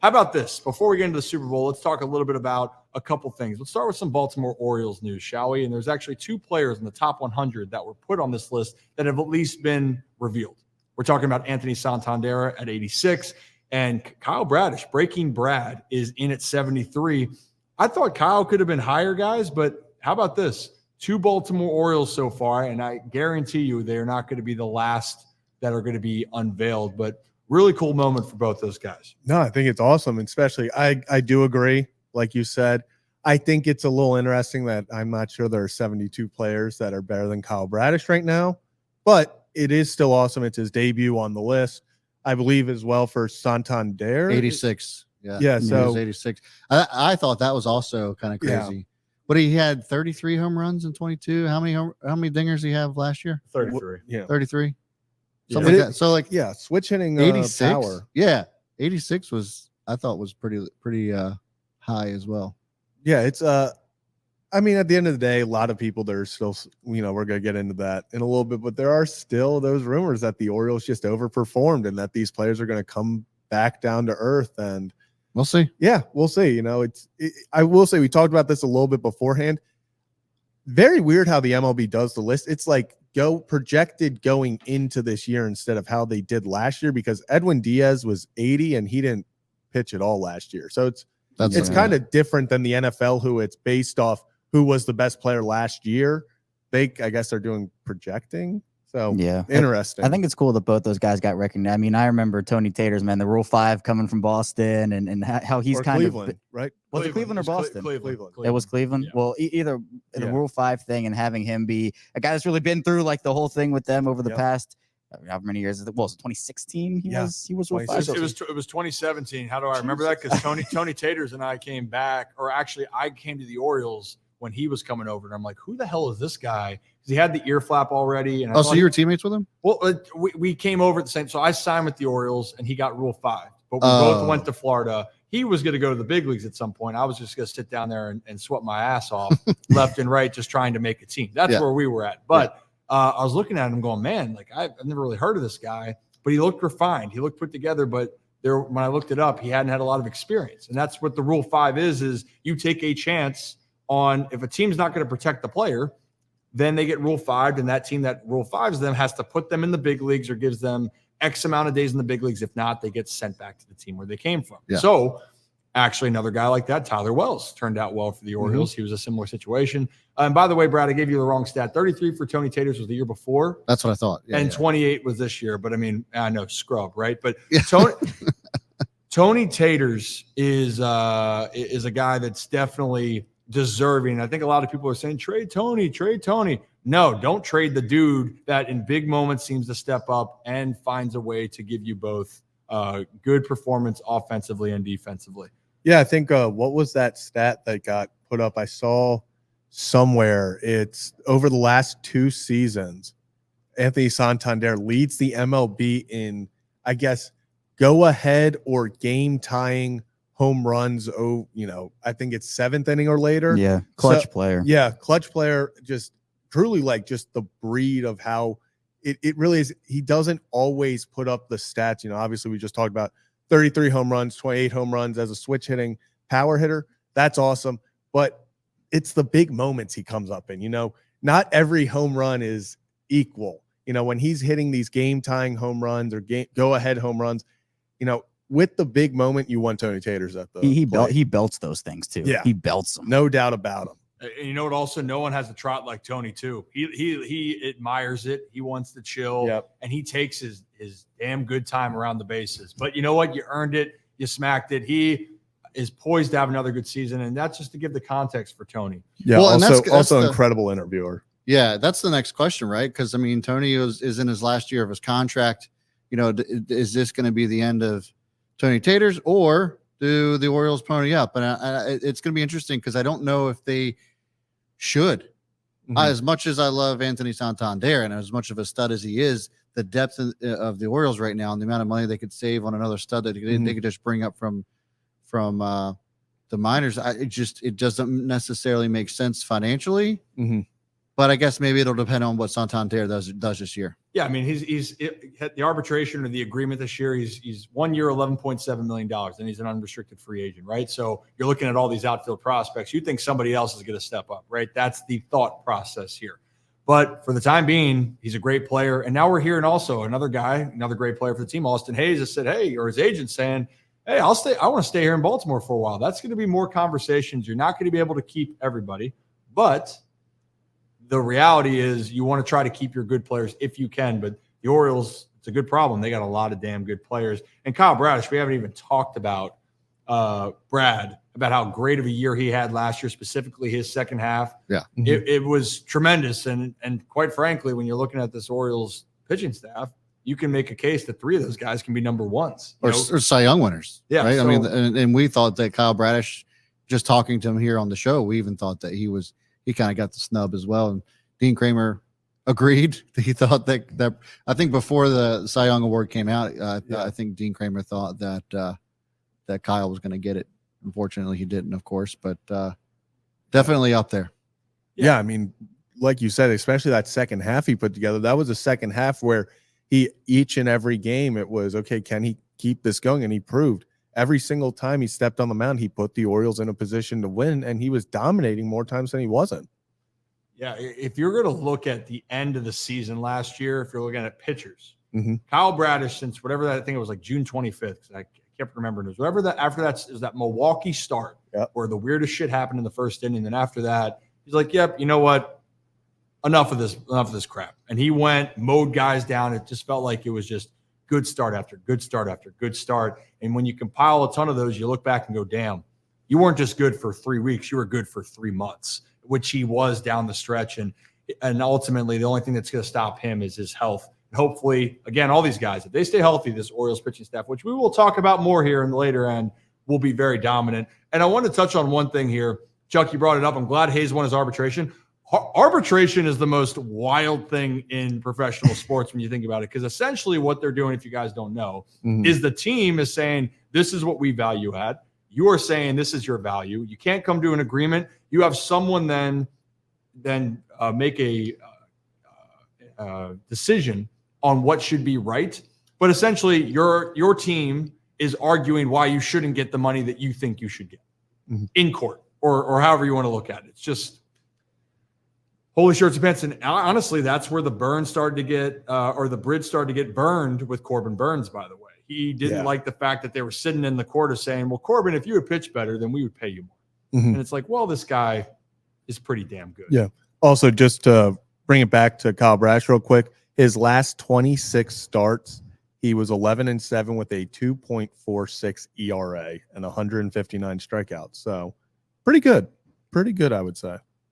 How about this? Before we get into the Super Bowl, let's talk a little bit about a couple things. Let's start with some Baltimore Orioles news, shall we? And there's actually 2 players in the top 100 that were put on this list that have at least been revealed. We're talking about Anthony Santander at 86 and Kyle Bradish. Breaking Brad is in at 73. I thought Kyle could have been higher, guys, but how about this? 2 Baltimore Orioles so far, and I guarantee you they are not going to be the last that are going to be unveiled, but really cool moment for both those guys. No, I think it's awesome, especially I do agree, like you said. I think it's a little interesting that I'm not sure there are 72 players that are better than Kyle Bradish right now, but it is still awesome. It's his debut on the list, I believe, as well for Santander. 86. Yeah. So it was 86. I thought that was also kind of crazy. Yeah. But he had 33 home runs in 22. How many dingers did he have last year? 33. Yeah. 33. Yeah. Something like that. So like switch hitting 86. power. Yeah. 86 I thought was pretty high as well. Yeah, it's I mean, at the end of the day, a lot of people, there's still, we're going to get into that in a little bit, but there are still those rumors that the Orioles just overperformed and that these players are going to come back down to earth, and we'll see. Yeah, we'll see. I will say, we talked about this a little bit beforehand. Very weird how the MLB does the list. It's like projected going into this year instead of how they did last year, because Edwin Diaz was 80 and he didn't pitch at all last year. So it's kind of different than the NFL, who it's based off who was the best player last year. I guess they're doing projecting. So yeah, interesting. I think it's cool that both those guys got recognized. I mean, I remember Tony Taters, man, the Rule 5 coming from Boston, and how he's kind Cleveland, of right? Was it Cleveland or Boston? Cleveland. It was Cleveland. Yeah. Well, either the Rule 5 thing and having him be a guy that's really been through like the whole thing with them over the past however many years. Well, was it 2016? He was Rule 5. It was 2017. How do I remember that? Because Tony Taters and I came back, or actually I came to the Orioles when he was coming over, and I'm like, who the hell is this guy? Because he had the ear flap already. And so you were teammates with him? Well, we came over at the same. So I signed with the Orioles, and he got Rule 5. But we both went to Florida. He was going to go to the big leagues at some point. I was just going to sit down there and sweat my ass off left and right, just trying to make a team. That's where we were at. But I was looking at him going, man, like I've never really heard of this guy, but he looked refined. He looked put together, but when I looked it up, he hadn't had a lot of experience. And that's what the Rule 5 is you take a chance on, if a team's not going to protect the player, then they get Rule 5, and that team that Rule 5s them has to put them in the big leagues or gives them X amount of days in the big leagues. If not, they get sent back to the team where they came from. Yeah. So actually another guy like that, Tyler Wells, turned out well for the Orioles. He was a similar situation. And by the way, Brad, I gave you the wrong stat. 33 for Tony Taters was the year before. That's what I thought. Yeah, and 28 was this year. But I mean, I know, scrub, right? But Tony Taters is a guy that's definitely deserving. I think a lot of people are saying, trade Tony. No, don't trade the dude that in big moments seems to step up and finds a way to give you both good performance offensively and defensively. Yeah, I think what was that stat that got put up? I saw somewhere it's over the last 2 seasons, Anthony Santander leads the MLB in, I guess, go ahead or game tying home runs. I think it's 7th inning or later. Yeah, clutch player. Yeah, clutch player. Just truly like just the breed of how it really is. He doesn't always put up the stats. Obviously we just talked about 33 home runs, 28 home runs as a switch hitting power hitter. That's awesome. But it's the big moments he comes up in. Not every home run is equal. When he's hitting these game tying home runs or go ahead home runs, with the big moment, you want Tony Taters at the he belts those things too. Yeah, he belts them. No doubt about him. And you know what? Also, no one has a trot like Tony too. He admires it. He wants to chill, and he takes his damn good time around the bases. But you know what? You earned it. You smacked it. He is poised to have another good season, and that's just to give the context for Tony. Yeah, well, that's incredible interviewer. Yeah, that's the next question, right? Because I mean, Tony is in his last year of his contract. Is this going to be the end of Tony Taters, or do the Orioles pony up? And it's going to be interesting because I don't know if they should. As much as I love Anthony Santander and as much of a stud as he is, the depth of the Orioles right now and the amount of money they could save on another stud that they could just bring up from the minors, it doesn't necessarily make sense financially. But I guess maybe it'll depend on what Santander does this year. Yeah, I mean, he's the arbitration or the agreement this year. He's 1 year, $11.7 million, and he's an unrestricted free agent, right? So you're looking at all these outfield prospects. You think somebody else is going to step up, right? That's the thought process here. But for the time being, he's a great player. And now we're hearing also another guy, another great player for the team, Austin Hayes, has said, hey, or his agent saying, hey, I want to stay here in Baltimore for a while. That's going to be more conversations. You're not going to be able to keep everybody, but the reality is you want to try to keep your good players if you can, but the Orioles, it's a good problem. They got a lot of damn good players. And Kyle Bradish, we haven't even talked about Brad, about how great of a year he had last year, specifically his second half. Yeah. It was tremendous. And quite frankly, when you're looking at this Orioles pitching staff, you can make a case that 3 of those guys can be number ones. Or Cy Young winners. Yeah. Right? So, I mean, and we thought that Kyle Bradish, just talking to him here on the show, we even thought that he kind of got the snub as well. And Dean Kramer agreed. He thought that I think before the Cy Young Award came out, I think Dean Kramer thought that Kyle was going to get it. Unfortunately, he didn't, of course, but definitely up there. Yeah, I mean, like you said, especially that second half he put together, that was a second half where each and every game, it was, okay, can he keep this going? And he proved every single time he stepped on the mound, he put the Orioles in a position to win, and he was dominating more times than he wasn't. Yeah, if you're going to look at the end of the season last year, if you're looking at pitchers, Mm-hmm. Kyle Bradish, since whatever that, I think it was like June 25th, I can't remember. It was whatever that, after that is that Milwaukee start where the weirdest shit happened in the first inning. Then after that, he's like, yep, you know what? Enough of this crap. And he went, mowed guys down. It just felt like it was just good start after good start after good start. And when you compile a ton of those, you look back and go, damn, you weren't just good for 3 weeks. You were good for 3 months, which he was down the stretch. And ultimately, the only thing that's going to stop him is his health. And hopefully, again, all these guys, if they stay healthy, this Orioles pitching staff, which we will talk about more here in the later end, will be very dominant. And I want to touch on one thing here. Chuck, you brought it up. I'm glad Hayes won his arbitration. Arbitration is the most wild thing in professional sports when you think about it, because essentially what they're doing, if you guys don't know, is the team is saying, this is what we value at. You are saying this is your value. You can't come to an agreement. You have someone then make a decision on what should be right. But essentially, your team is arguing why you shouldn't get the money that you think you should get in court, or however you want to look at it. It's just holy shirts and pants. And honestly, that's where the burn started to get, or the bridge started to get burned with Corbin Burns, by the way. He didn't like the fact that they were sitting in the court of saying, well, Corbin, if you had pitched better, then we would pay you more. And it's like, well, this guy is pretty damn good. Yeah. Also, just to bring it back to Kyle Bradish real quick, his last 26 starts, he was 11-7 with a 2.46 ERA and 159 strikeouts. So pretty good. Pretty good, I would say.